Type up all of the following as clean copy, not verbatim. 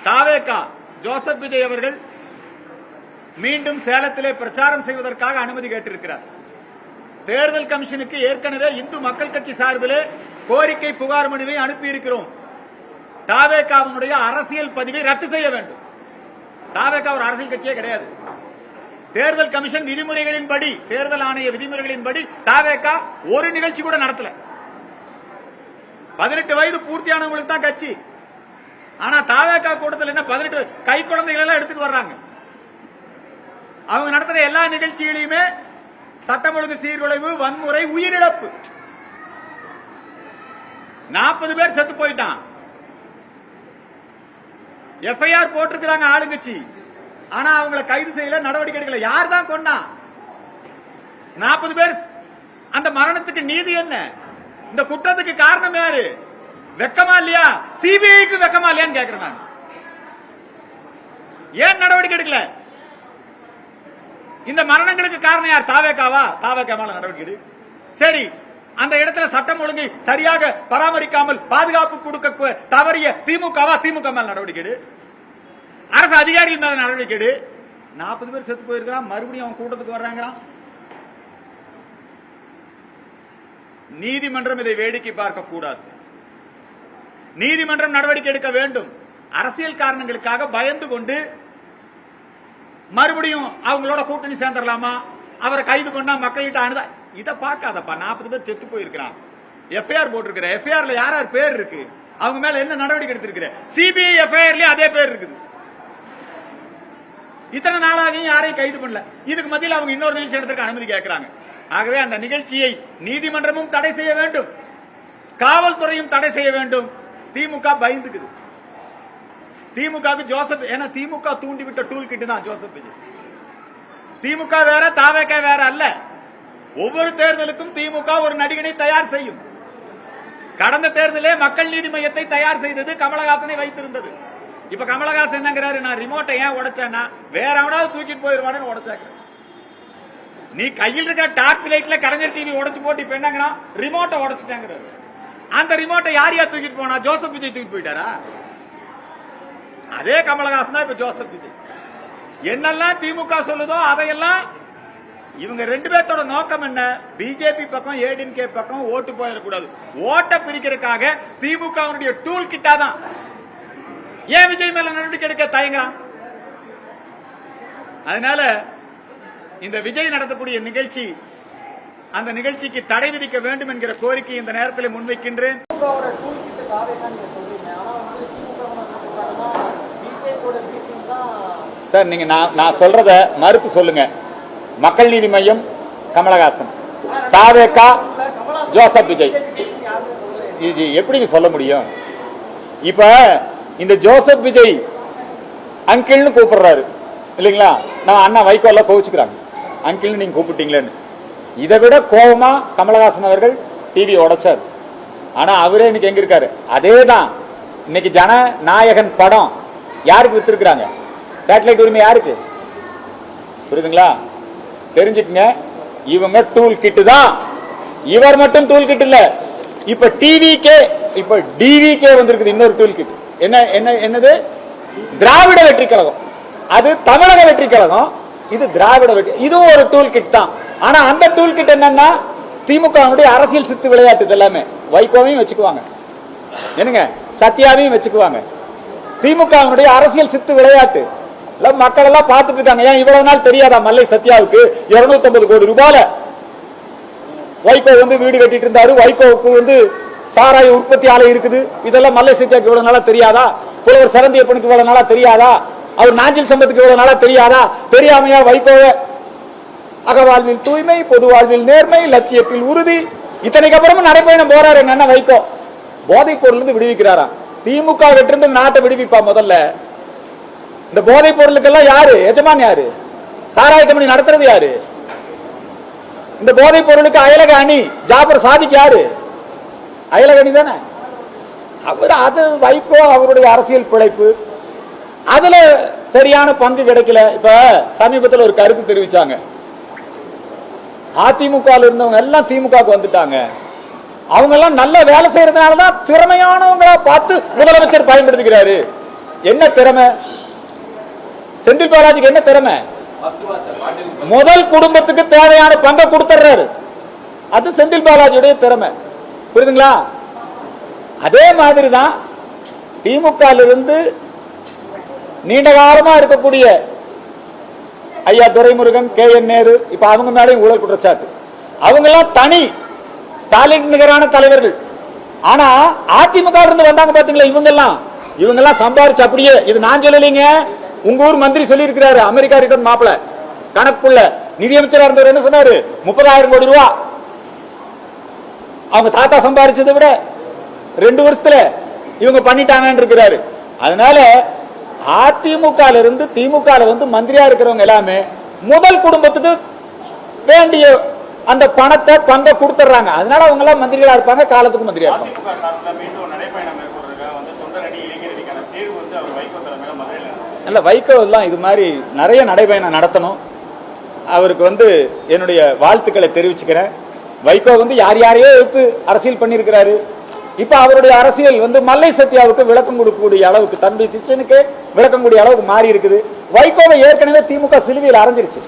தாவேகா Joseph Vijay அவர்கள் மீண்டும் சேலத்திலே பிரச்சாரம் செய்வதற்காக அனுமதி கேட்டிருக்கிறார். தேர்தல் கமிஷனுக்கு ஏற்கனவே இந்து மக்கள் கட்சி சார்பிலே கோரிக்கை புகார் மனுவை அனுப்பியிருக்கிறோம். தாவேகாவினுடைய அரசியல் பதிவை ரத்து செய்ய வேண்டும். தாவேகா ஒரு அரசியல் கட்சியே கிடையாது. தேர்தல் கமிஷன் விதிமுறைகளின்படி, தேர்தல் ஆணைய விதிமுறைகளின்படி தாவேகா ஒரு நிகழ்ச்சி கூட நடத்தல. 18 வயது பூர்த்தியானவங்களுக்கு தான் கட்சி. ஆனா தாவேகா கூட்டத்தில் என்ன 18 கை குழந்தைகள் எல்லாம் எடுத்துட்டு வர்றாங்க. அவங்க நடத்துற எல்லா நிகழ்ச்சிகளையுமே சட்டம் ஒழுங்கு சீர்குலைவு, வன்முறை, உயிரிழப்பு. 40 பேர் செத்து போயிட்டான். எஃப்ஐஆர் போட்டிருக்கிறாங்க ஆளுங்கட்சி. ஆனா அவங்களை கைது செய்யல, நடவடிக்கை எடுக்கல. யார் தான் கொண்டா? 40 பேர். அந்த மரணத்துக்கு நீதி என்ன? இந்த குற்றத்துக்கு காரணம் யாரு? வெக்கமா இல்லையா? சிபிஐக்கு வெக்கமா இல்லையான்னு கேக்குறேன் நான். ஏன் நடவடிக்கை எடுக்கல? இந்த மரணங்களுக்கு காரணம் யார்? தாவேகாவா? தாவேகா மேல நடவடிக்கை எடு. சரி, அந்த இடத்துல சட்டம் ஒழுங்கை சரியாக பராமரிக்காமல் பாதுகாப்பு கொடுக்க தவறிய திமுகவா? திமுக மேல நடவடிக்கை எடு. அரசு அதிகாரிகள் மேல நடவடிக்கை எடு. 40 பேர் செத்து போயிருக்கிறான், மறுபடியும் அவன் கூட்டத்துக்கு வர்றாங்கிறான். நீதிமன்றம் இதை வேடிக்கை பார்க்க கூடாது. நீதிமன்றம் நடவடிக்கை எடுக்க வேண்டும். அரசியல் காரணங்களுக்காக பயந்து கொண்டு மறுபடியும் அவங்களோட கூட்டணி சேர்ந்துடலாமா, அவரை கைது கொண்டா மக்கள்கிட்ட அணுதா, இதை பார்க்காதப்பா. 40 பேர் செத்து போயிருக்கிறான். எஃப்ஐஆர் போட்டிருக்கிற எஃப்ஐஆர்ல யார் யார் பேர் இருக்கு, அவங்க மேல என்ன நடவடிக்கை எடுத்திருக்கிற? சிபிஐ எஃப்ஐஆர்லயே அதே பேர் இருக்குது. இத்தனை நாளாகவும் யாரையும் கைது பண்ணல. இதுக்கு மத்தியில் அவங்க இன்னொரு நிகழ்ச்சி எடுத்துக்க அனுமதி கேட்கிறாங்க. ஆகவே அந்த நிகழ்ச்சியை நீதிமன்றமும் தடை செய்ய வேண்டும், காவல்துறையும் தடை செய்ய வேண்டும். திமுக பயந்துக்குது. திமுக ஜோசப், ஏன்னா திமுக தூண்டிவிட்ட டூல் கிட்டு தான் ஜோசப் விஜய். திமுக வேற, தாவேகா வேற அல்ல. ஒவ்வொரு தேர்தலுக்கும் திமுக ஒரு நடிகனை தயார் செய்யும். கடந்த தேர்தலே மக்கள் நீதி மையத்தை தயார் செய்தது கமலஹாசனை வைத்திருந்தது. இப்ப கமலஹாசன் என்னங்கிறாரு, நான் ரிமோட்டை ஏன் உடைச்சேன்னா வேற எவனாவது தூக்கிட்டு போயிருவானு உடைச்சாங்க. நீ கையில் இருக்க டார்ச் லைட்ல கலைஞர் டிவி உடைச்சு போட்டு இப்ப என்னங்கன்னா ரிமோட்டை உடைச்சிட்டாங்கிறாரு. அந்த ரிமோட்டை யார் யார் தூக்கிட்டு போனா? ஜோசப் விஜய் தூக்கிட்டு போயிட்டாரா? அதே கமலஹாசன் தான் இப்ப ஜோசப் விஜய். என்னெல்லாம் திமுக சொல்லுதோ அதையெல்லாம் இவங்க 2 பேர்த்தோட நோக்கம் என்ன? பிஜேபி பக்கம், ஏடிஎம்கே பக்கம் ஓட்டு போயிடக்கூடாது. ஓட்டை பிரிக்கிறதுக்காக திமுக டூல் கிட்டா தான். ஏன் விஜய் மேல நடவடிக்கை எடுக்க தயங்குறான்? அதனால இந்த விஜய் நடத்தக்கூடிய நிகழ்ச்சி, அந்த நிகழ்ச்சிக்கு தடை விதிக்க வேண்டும் என்கிற கோரிக்கை இந்த நேரத்தில் முன்வைக்கின்றேன். சார், நீங்க நான் சொல்றத மறுத்து சொல்லுங்க. மக்கள் நீதி மையம் கமலஹாசன், தாவேகா ஜோசப் விஜய், இது எப்படி சொல்ல முடியும்? இப்ப இந்த ஜோசப் விஜய் அங்கிள்னு கூப்பிடுறாரு இல்லைங்களா? நான் அண்ணா வைகோல கோவிச்சுக்கிறாங்க, அங்கிள்னு நீங்க கூப்பிட்டீங்களேன்னு. இதை விட கோபமா கமலஹாசன் அவர்கள் டிவி உடைச்சார். ஆனா அவரே இன்னைக்கு எங்க இருக்காரு? அதேதான். இன்னைக்கு ஜனநாயகன் படம் யாருக்கு வித்திருக்கிறாங்க? சேட்டலைட் உரிமை யாருக்கு? புரியுதுங்களா? தெரிஞ்சுக்கங்க, இவங்க டூல் கிட்டு தான். இவர் மட்டும் டூல் கிட் இல்ல, இப்ப டிவிக்கே, இப்ப டிவிக்கே வந்திருக்குது இன்னொரு டூல் கிட். என்னது? திராவிட வெற்றி கழகம். அது தமிழக வெற்றி கழகம், இது திராவிட வெற்றி. இதுவும் ஒரு டூல் கிட் தான். ஆனா அந்த டூல் கிட் என்னன்னா திமுக அரசியல் சித்து விளையாட்டு. எல்லாமே வைகோவையும் வச்சுக்குவாங்க, என்னங்க சத்யாவையும் வச்சுக்குவாங்க. திமுக அரசியல் சித்து விளையாட்டு மக்கள் எல்லாம் பார்த்துட்டு இருக்காங்க. ஏன் இவ்வளவு நாள் தெரியாதா மல்லை சத்யாவுக்கு 250 கோடி ரூபாயில வைகோ வீடு கட்டிட்டு இருந்தாரு? வைகோவுக்கு சாராய உற்பத்தி ஆலை இருக்குது. இதெல்லாம் மல்லை சத்யாவுக்கு இவ்வளவு நாளா தெரியாதா? புலவர் சரந்தியப்பனுக்கு இவ்வளவு நாளா தெரியாதா? அவர் நாஞ்சில் சம்பத்துக்கு இவ்வளவு நாளா தெரியாதா? தெரியாமையா வைகோவை அகவாழ்வில் தூய்மை, பொது வாழ்வில் நேர்மை, லட்சியத்தில் உறுதி, இத்தனைக்கு அப்புறமும் நடைபயணம் போறாரு என்ன வைகோ. போதைப் பொருள் இருந்து விடுவிக்கிறாரா? திமுக கிட்ட இருந்து நாட்டை விடுவிப்பா. முதல்ல இந்த போதைப் பொருளுக்கெல்லாம் யாரு எஜமான்? யாரு? சாராய கம்பெனி நடத்துறது யாரு? இந்த போதைப் பொருளுக்கு அயலக அணி ஜாபர் சாதிக்கு யாரு? அயலக அணி தானே அவர். அது வைகோ அவருடைய அரசியல் பிழைப்பு. அதுல சரியான பங்கு கிடைக்கல. இப்ப சமீபத்தில் ஒரு கருத்து தெரிவிச்சாங்க, அதிமுக இருந்தவங்க எல்லாம் திமுக வந்துட்டாங்க, அவங்க எல்லாம் நல்ல வேலை செய்யறதுனாலதான் திறமையானவங்களா பார்த்து முதலமைச்சர் பயன்படுத்துகிறாரு. என்ன திறமை? செந்தில் பாலாஜிக்கு என்ன திறமை? முதல் குடும்பத்துக்கு தேவையான பங்கை கொடுத்துறாரு. அது செந்தில் பாலாஜியுடைய திறமை. புரியுதுங்களா? அதே மாதிரிதான் திமுக நீண்ட காலமா இருக்கக்கூடிய ஐயா துரைமுருகன், KN நேரு, இப்ப அவங்க மேலேயும் ஊழல் குற்றச்சாட்டு. அவங்க எல்லாம் தனி ஸ்டாலின் நிகரான தலைவர்கள். ஆனா அதிமுக இருந்து வந்தாங்க பாத்தீங்களா, இவங்க எல்லாம் சம்பாரிச்சு அப்படியே, இது நான் சொல்லலைங்க, உங்க ஊர் மந்திரி சொல்லி இருக்கிறாரு, அமெரிக்கா ரிட்டர்ன் மாப்பிள கணக்குள்ள நிதியமைச்சரா இருந்தவர் என்ன சொன்னாரு, 30,000 கோடி ரூபாய் அவங்க தாத்தா சம்பாரிச்சதை விட 2 வருஷத்துல இவங்க பண்ணிட்டாங்கன்னு இருக்கிறாரு. அதனால அதிமுக இருந்து திமுக மந்திரியா இருக்கிறவங்க எல்லாமே முதல் குடும்பத்துக்கு வேண்டிய அந்த பணத்தை பங்கை கொடுத்துறாங்க. அதனால அவங்க எல்லாம் மந்திரிகளா இருப்பாங்க, காலத்துக்கு மந்திரியா இருப்பாங்க. இல்ல, வைகோ எல்லாம் இது மாதிரி நிறைய நடைபயணம் நடத்தணும். அவருக்கு என்னுடைய வாழ்த்துக்களை தெரிவிச்சுக்கிறேன். வைகோ யார் யாரையோ எடுத்து அரசியல் பண்ணியிருக்கிறாரு. இப்ப அவருடைய அரசியல் மல்லை சத்யாவுக்கு விளக்கம் கொடுக்கக்கூடிய அளவுக்கு, தம்பி சிச்சனுக்கு விளக்கம் கூடிய அளவுக்கு மாறி இருக்குது. வைகோவை ஏற்கனவே திமுக சிலுவையில் அரைஞ்சிருச்சு.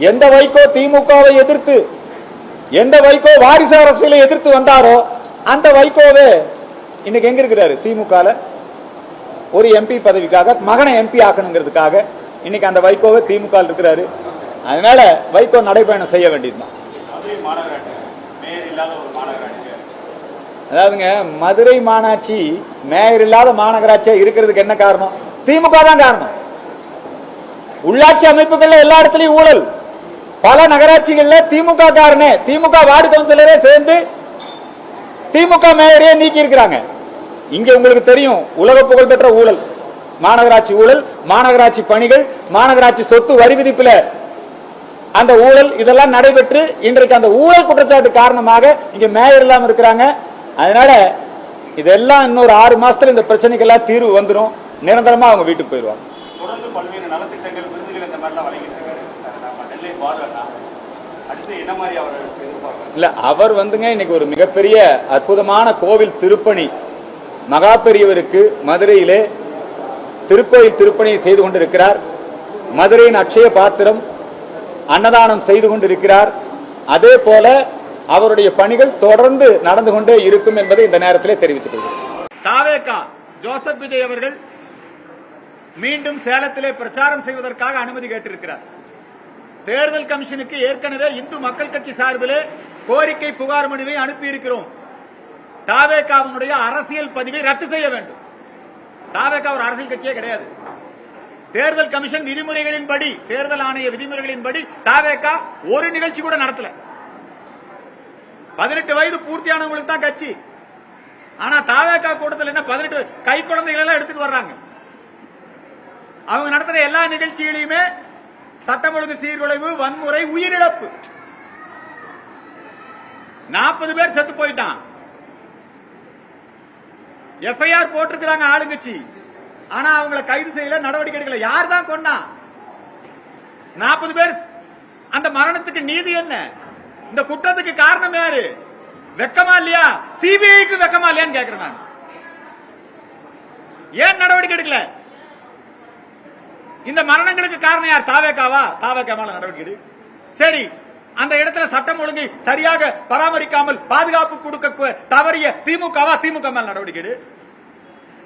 எந்த வைகோ திமுகவை எதிர்த்து, எந்த வைகோ வாரிசு அரசியலை எதிர்த்து வந்தாரோ அந்த வைகோவே இன்னைக்கு எங்க இருக்கிறாரு? திமுக ஒரு MP பதவிக்காக, மகனை MP ஆக்கணுங்கிறதுக்காக இன்னைக்கு அந்த வைகோவை திமுக இருக்கிறாரு. அதனால வைகோ நடைபயணம் செய்ய வேண்டியதுதான். அதாவதுங்க, மதுரை மாநகராட்சி மேயர் இல்லாத மாநகராட்சியா இருக்கிறதுக்கு என்ன காரணம்? திமுக தான் காரணம். உள்ளாட்சி அமைப்புகள்ல எல்லா இடத்துலயும் ஊழல். பல நகராட்சிகள்ல திமுக காரனே, திமுக வார்டு கவுன்சிலரே சேர்ந்து திமுக மேயரே நீக்கி இருக்கிறாங்க. இங்க உங்களுக்கு தெரியும், உலக புகழ்பெற்ற ஊழல், மாநகராட்சி ஊழல், மாநகராட்சி பணிகள், மாநகராட்சி சொத்து வரி விதிப்புல அந்த ஊழல், இதெல்லாம் நடைபெற்று இன்றைக்கு அந்த ஊழல் குற்றச்சாட்டு காரணமாக இங்க மேயர் இல்லாம இருக்கிறாங்க. அதனால இதெல்லாம் இன்னொரு 6 மாசத்துல இந்த பிரச்சனைக்கெல்லாம் தீர்வு வந்துடும். நிரந்தரமா அவங்க வீட்டுக்கு போயிடுவாங்க. தொடர்ந்து பல்வேறு நலத்திட்டங்கள், விருதுகள் இந்த மாதிரிலாம் வழங்கிட்டு இருக்காரு. நெல்லை பாரதா அடுத்து என்ன மாதிரி அவர் எதிர்பார்க்கிறார்? இல்ல, அவர் இன்னைக்கு ஒரு மிகப்பெரிய அற்புதமான கோவில் திருப்பணி, மகா பெரியவருக்கு மதுரையிலே திருக்கோயில் திருப்பணியை செய்து கொண்டிருக்கிறார். மதுரையின் அட்சய பாத்திரம் அன்னதானம் செய்து கொண்டிருக்கிறார். அதே போல அவருடைய பணிகள் தொடர்ந்து நடந்து கொண்டே இருக்கும் என்பதை இந்த நேரத்தில் தெரிவித்துக் கொள்கிறேன். தாவேகா ஜோசப் விஜய் அவர்கள் மீண்டும் சேலத்திலே பிரச்சாரம் செய்வதற்காக அனுமதி கேட்டிருக்கிறார். தேர்தல் கமிஷனுக்கு ஏற்கனவே இந்து மக்கள் கட்சி சார்பிலே கோரிக்கை புகார் மனுவை அனுப்பியிருக்கிறோம். தாவேகாவுடைய அரசியல் பதிவை ரத்து செய்ய வேண்டும். தாவேகா ஒரு அரசியல் கட்சியே கிடையாது. தேர்தல் கமிஷன் விதிமுறைகளின்படி, தேர்தல் ஆணைய விதிமுறைகளின்படி தாவேகா ஒரு நிகழ்ச்சி கூட நடத்தல. 18 வயது பூர்த்தியானவங்களுக்கு தான் கட்சி. ஆனா தாவேகா கூட்டத்தில் என்ன 18 கை குழந்தைகள் எல்லாம் எடுத்துட்டு வர்றாங்க. அவங்க நடத்துற எல்லா நிகழ்ச்சிகளையுமே சட்டம் ஒழுங்கு சீர்குலைவு, வன்முறை, உயிரிழப்பு. 40 பேர் செத்து போயிட்டான். FIR போட்டிருக்கிறாங்க ஆளுங்கட்சி. ஆனா அவங்களை கைது செய்யல, நடவடிக்கை எடுக்கல. யார் தான் கொன்னா? 40 பேர். அந்த மரணத்துக்கு நீதி என்ன? இந்த குற்றத்துக்கு காரணம் யாரு? வெக்கமா இல்லையா? CBIக்கு வெக்கமா இல்லையான்னு கேக்குறேன் நான். ஏன் நடவடிக்கை எடுக்கல? இந்த மரணங்களுக்கு காரணம் யார்? தாவேகாவா? தாவேகா மேல நடவடிக்கை எடு. சரி, அந்த இடத்துல சட்டம் ஒழுங்கை சரியாக பராமரிக்காமல் பாதுகாப்பு கொடுக்க தவறிய திமுகவா? திமுக மேல நடவடிக்கை எடு.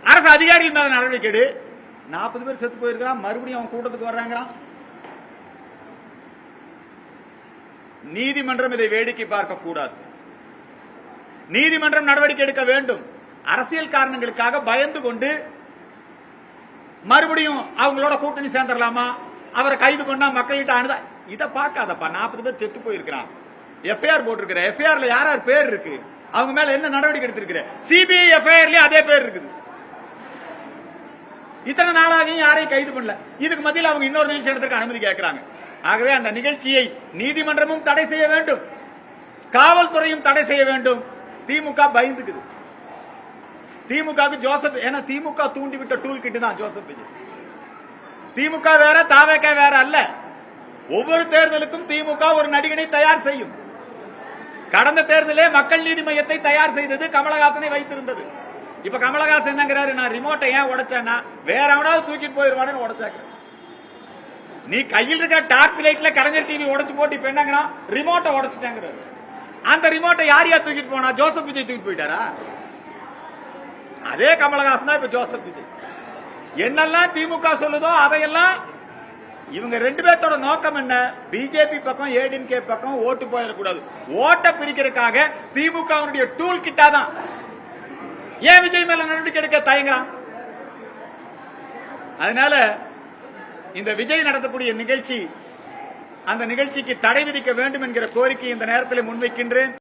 அரசு அதிகாரிகள் மேல நடவடிக்கை எடு. 40 பேர் செத்து போயிருக்கிறான், மறுபடியும் அவன் கூட்டத்துக்கு வர்றாங்கிறான். நீதிமன்றம் இதை வேடிக்கை பார்க்க கூடாது. நீதிமன்றம் நடவடிக்கை எடுக்க வேண்டும். அரசியல் காரணங்களுக்காக பயந்து கொண்டு மறுபடியும் அவங்களோட கூட்டணி சேர்ந்துடலாமா, அவரை கைது பண்ணா மக்கள்கிட்ட அணுதா, இதை பார்க்காதப்பா. 40 பேர் செத்து போயிருக்கிறான். FIR போட்டிருக்கிற, FIRல யார் யார் பேர் இருக்கு, அவங்க மேல என்ன நடவடிக்கை எடுத்திருக்கிற? CBI FIRலயும் அதே பேர் இருக்குது. இத்தனை நாளாகியும் யாரையும் கைது பண்ணல. இதுக்கு மத்தியில் அவங்க இன்னொரு நிகழ்ச்சி நடத்துக்கு அனுமதி கேட்கிறாங்க. ஆகவே அந்த நிகழ்ச்சியை நீதிமன்றமும் தடை செய்ய வேண்டும், காவல்துறையும் தடை செய்ய வேண்டும். திமுக பயந்துக்குது. திமுக ஜோசப், ஏன்னா திமுக தூண்டிவிட்ட டூல் கிட் தான் ஜோசப் விஜய். திமுக வேற, தாவேகா வேற அல்ல. ஒவ்வொரு தேர்தலுக்கும் திமுக ஒரு நடிகனை தயார் செய்யும். கடந்த தேர்தலே மக்கள் நீதி மையத்தை தயார் செய்தது, கமலஹாசனை வைத்திருந்தது. இப்ப கமலஹாசன் என்னங்கிறாரு, நான் ரிமோட்டை ஏன் உடைச்சேன்னா வேற எவனாவது தூக்கிட்டு போயிருவானு உடைச்சாக்க. நீ கையில் இருக்க டார்ச் லைட்ல கலைஞர் டிவி உடைச்சு போட்டு இப்ப என்னங்கிறா ரிமோட்டை உடைச்சிட்டாங்கிறாரு. அந்த ரிமோட்டை யார் யார் தூக்கிட்டு போனா? ஜோசப் விஜய் தூக்கிட்டு போயிட்டாரா? அதே கமலஹாசன் தான் இப்ப ஜோசப் விஜய். என்னெல்லாம் திமுக சொல்லுதோ அதையெல்லாம் இவங்க ரெண்டு பேர்த்தோட நோக்கம் என்ன? பிஜேபி பக்கம் ஏடிஎம்கே பக்கம் ஓட்டு போயிடக்கூடாது, ஓட்டை பிரிக்கிறதுக்காக திமுக டூல் கிட்டா தான். ஏன் விஜய் மேல நடவடிக்கை எடுக்க தயங்குறான்? அதனால இந்த விஜய் நடத்தக்கூடிய நிகழ்ச்சி, அந்த நிகழ்ச்சிக்கு தடை விதிக்க வேண்டும் என்கிற கோரிக்கை இந்த நேரத்தில் முன்வைக்கின்றேன்.